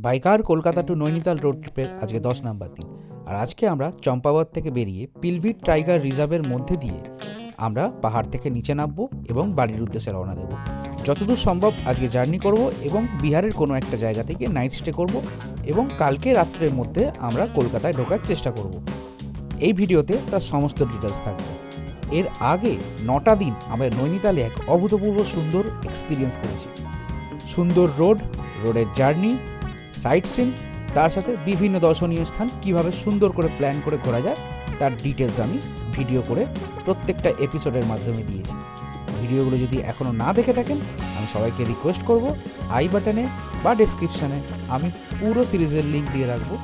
Biker Kolkata to Nainital road ট্রিপের আজকে 10 number দিন। আর আজকে আমরা চম্পাবত থেকে বেরিয়ে পিলভিট টাইগার রিজার্ভের মধ্যে দিয়ে আমরা পাহাড় থেকে নিচে নামবো এবং বাড়ির উদ্দেশ্যে রওনা দেব। যতদূর সম্ভব আজকে জার্নি করব এবং বিহারের কোনো একটা জায়গা থেকে নাইট স্টে করব এবং কালকে রাত্রের মধ্যে আমরা কলকাতায় ঢোকার চেষ্টা করব। এই ভিডিওতে তার সমস্ত ডিটেলস থাকবে। এর আগে 9টা দিন আমরা নৈনিতালে এক অভূতপূর্ব সুন্দর এক্সপিরিয়েন্স করেছি। সুন্দর রোডের জার্নি, সাইট সিন, তার সাথে বিভিন্ন দর্শনীয় স্থান কিভাবে সুন্দর করে প্ল্যান করে ঘোরা যায় তার ডিটেলস আমি ভিডিও করে প্রত্যেকটা এপিসোডের মাধ্যমে দিয়েছি। ভিডিওগুলো যদি এখনও না দেখে থাকেন আমি সবাইকে রিকোয়েস্ট করব আই বাটনে বা ডেসক্রিপশানে আমি পুরো সিরিজের লিঙ্ক দিয়ে রাখবো,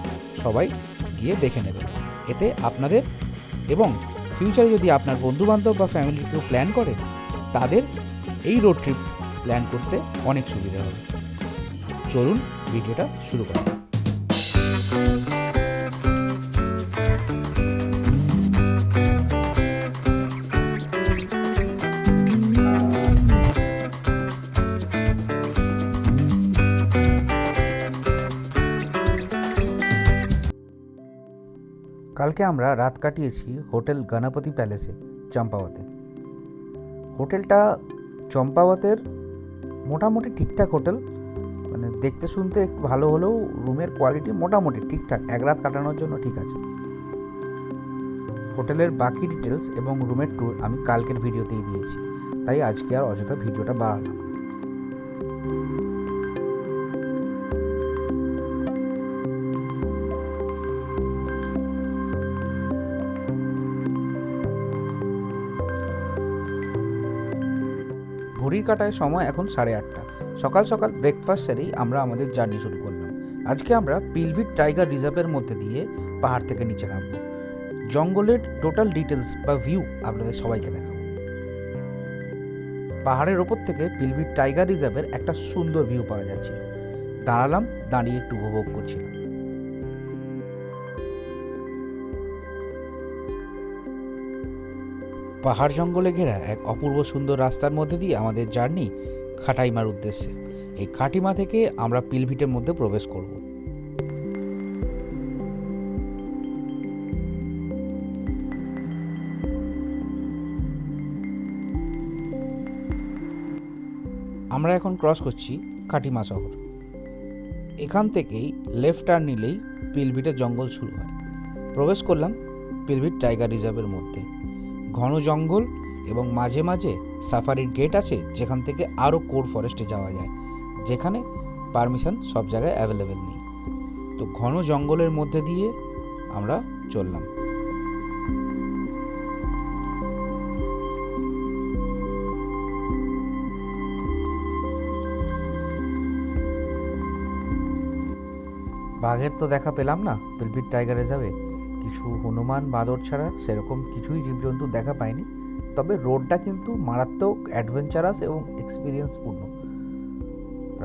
সবাই গিয়ে দেখে নেবেন। এতে আপনাদের এবং ফিউচারে যদি আপনার বন্ধুবান্ধব বা ফ্যামিলি কেউ প্ল্যান করে তাদের এই রোড ট্রিপ প্ল্যান করতে অনেক সুবিধা হবে। চলুন ভিডিওটা শুরু করা। কালকে আমরা রাত কাটিয়েছি হোটেল গণপতি প্যালেসে চম্পাবতে। হোটেলটা চম্পাবতের মোটামুটি ঠিকঠাক হোটেল, মানে দেখতে শুনতে একটু ভালো হলেও রুমের কোয়ালিটি মোটামুটি ঠিকঠাক, এক রাত কাটানোর জন্য ঠিক আছে। হোটেলের বাকি ডিটেলস এবং রুমের ট্যুর আমি কালকের ভিডিওতেই দিয়েছি, তাই আজকে আর অযথা ভিডিওটা বাড়ালাম না। ঘড়ির কাঁটায় সময় এখন 8:30। সকাল সকাল ব্রেকফাস্ট সেরেই আমরা আমাদের জার্নি শুরু করলাম। আজকে আমরা পিলভিট টাইগার রিজার্ভের মধ্যে দিয়ে পাহাড় থেকে নিচে নামবো। জঙ্গলের টোটাল ডিটেলস বা ভিউ আপনাদের সবাইকে দেখাবো। পাহাড়ের ওপর থেকে পিলভিট টাইগার রিজার্ভের একটা সুন্দর ভিউ পাওয়া যাচ্ছিল। দাঁড়ালাম, দাঁড়িয়ে একটু উপভোগ করছিলাম। পাহাড় জঙ্গলে ঘেরা এক অপূর্ব সুন্দর রাস্তার মধ্যে দিয়ে আমাদের জার্নি খাটাইমার উদ্দেশ্যে। এই খাটিমা থেকে আমরা পিলভিটের মধ্যে প্রবেশ করব। আমরা এখন ক্রস করছি খাটিমা শহর। এখান থেকেই লেফট টার্ন নিলেই পিলভিটের জঙ্গল শুরু হয়। প্রবেশ করলাম পিলভিট টাইগার রিজার্ভের মধ্যে। ঘন জঙ্গল এবং মাঝে মাঝে সাফারির গেট আছে, যেখান থেকে আরও কোর ফরেস্টে যাওয়া যায়, যেখানে পারমিশন সব জায়গায় অ্যাভেলেবেল নেই। তো ঘন জঙ্গলের মধ্যে দিয়ে আমরা চললাম। বাঘের তো দেখা পেলাম না পিলভিট টাইগার রিজার্ভে, কিছু হনুমান বাঁদর ছাড়া সেরকম কিছুই জীবজন্তু দেখা পাইনি। তবে রোডটা কিন্তু মারাত্মক অ্যাডভেঞ্চারাস এবং এক্সপিরিয়েন্সপূর্ণ।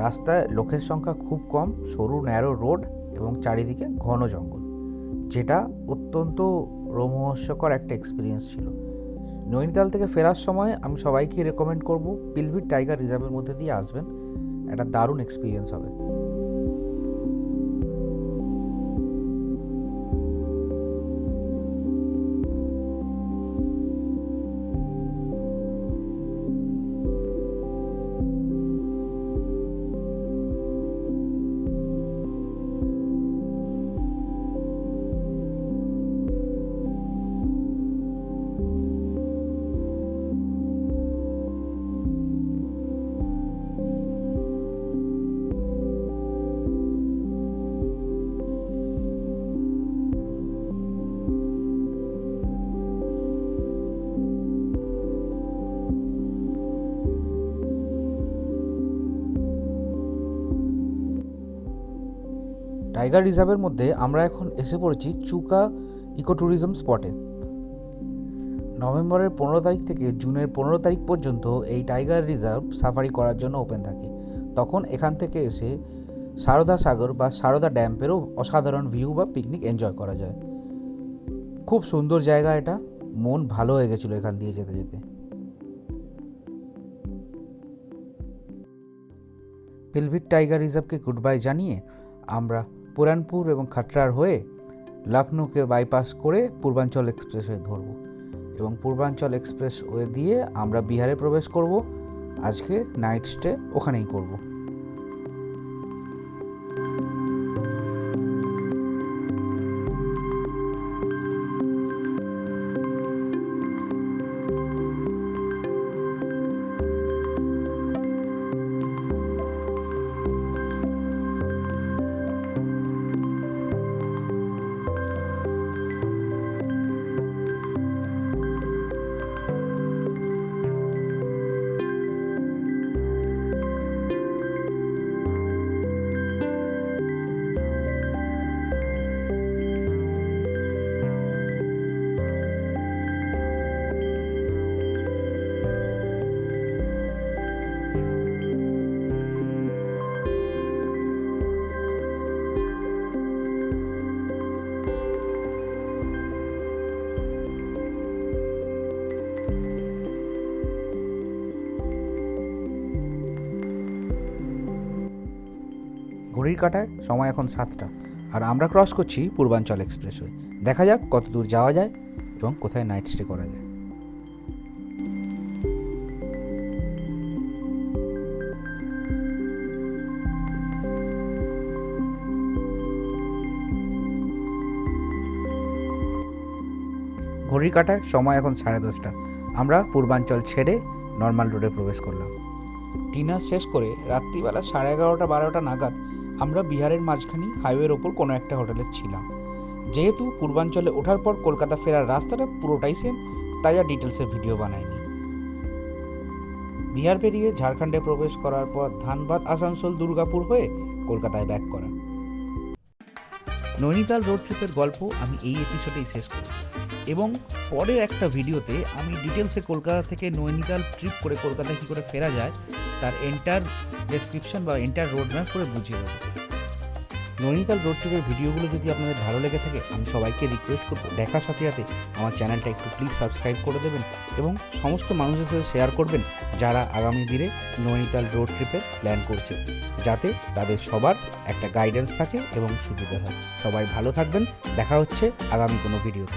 রাস্তায় লোকের সংখ্যা খুব কম, সরু ন্যারো রোড এবং চারিদিকে ঘন জঙ্গল, যেটা অত্যন্ত রোমহর্ষকর একটা এক্সপিরিয়েন্স ছিল। নৈনিতাল থেকে ফেরার সময় আমি সবাইকে রেকমেন্ড করব পিলভিট টাইগার রিজার্ভের মধ্যে দিয়ে আসবেন, একটা দারুণ এক্সপিরিয়েন্স হবে। টাইগার রিজার্ভের মধ্যে আমরা এখন এসে পড়েছি চুকা ইকো ট্যুরিজম স্পটে। নভেম্বরের 15 তারিখ থেকে জুনের 15 তারিখ পর্যন্ত এই টাইগার রিজার্ভ সাফারি করার জন্য ওপেন থাকে। তখন এখান থেকে এসে সারদা সাগর বা সারদা ড্যাম্পেরও অসাধারণ ভিউ বা পিকনিক এনজয় করা যায়। খুব সুন্দর জায়গা এটা, মন ভালো হয়ে গেছিলো এখান দিয়ে যেতে যেতে। পিলভিট টাইগার রিজার্ভকে গুড বাই জানিয়ে আমরা পুরানপুর এবং খাটরার হয়ে লখনৌকে বাইপাস করে পূর্বাঞ্চল এক্সপ্রেসওয়ে ধরব এবং পূর্বাঞ্চল এক্সপ্রেসওয়ে দিয়ে আমরা বিহারে প্রবেশ করব। আজকে নাইট স্টে ওখানেই করব। ঘড়ির কাঁটায় সময় এখন 7টা, আর আমরা ক্রস করছি পূর্বাঞ্চল এক্সপ্রেসওয়ে। দেখা যাক কত দূর যাওয়া যায় এবং কোথায় নাইট স্টে করা যায়। ঘড়ির কাঁটায় সময় এখন 10:30। আমরা পূর্বাঞ্চল ছেড়ে নর্মাল রোডে প্রবেশ করলাম। ডিনার শেষ করে রাত্রিবেলা 11:30-12টা নাগাদ আমরা বিহারের মাঝখানে হাইওয়ের ওপর কোনো একটা হোটেলে ছিলাম। যেহেতু পূর্বাঞ্চলে ওঠার পর কলকাতা ফেরার রাস্তাটা পুরোটাই সেম, তাই আর ডিটেলসে ভিডিও বানাইনি। বিহার পেরিয়ে ঝাড়খণ্ডে প্রবেশ করার পর ধানবাদ, আসানসোল, দুর্গাপুর হয়ে কলকাতায় ব্যাক করা। নৈনিতাল রোড ট্রিপের গল্প আমি এই এপিসোডেই শেষ করি এবং পরের একটা ভিডিওতে আমি ডিটেলসে কলকাতা থেকে নৈনিতাল ট্রিপ করে কলকাতায় কী করে ফেরা যায় তার এন্টার ডেসক্রিপশন বা এন্টার রোড ম্যাপ করে বুঝিয়ে দেবো। নৈনিতাল রোড ট্রিপের ভিডিওগুলো যদি আপনাদের ভালো লেগে থাকে, আমি সবাইকে রিকোয়েস্ট করবো দেখার সাথে সাথে আমার চ্যানেলটা একটু প্লিজ সাবস্ক্রাইব করে দেবেন এবং সমস্ত মানুষের সাথে শেয়ার করবেন যারা আগামী দিনে নৈনিতাল রোড ট্রিপের প্ল্যান করছে, যাতে তাদের সবার একটা গাইডেন্স থাকে এবং সুবিধা হয়। সবাই ভালো থাকবেন, দেখা হচ্ছে আগামী কোনো ভিডিওতে।